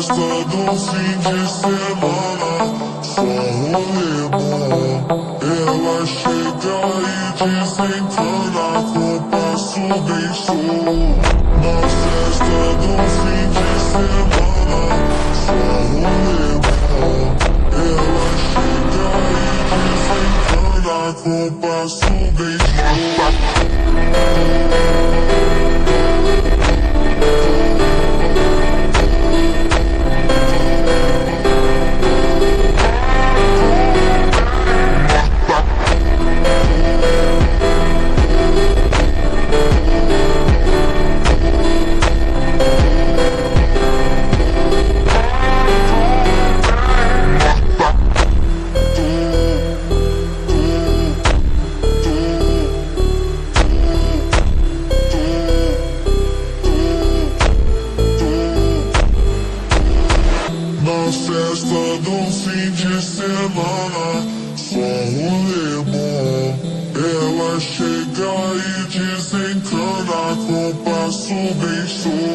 festa do fim de semana, só rolê bom. Ela chega e desencana com passo bem show. Na festa do fim de semana, só rolê bom. Ela chega e desencana com passo bem show. Festa do fim de semana, só rolê bom. Ela chega e desencana com passo bem show.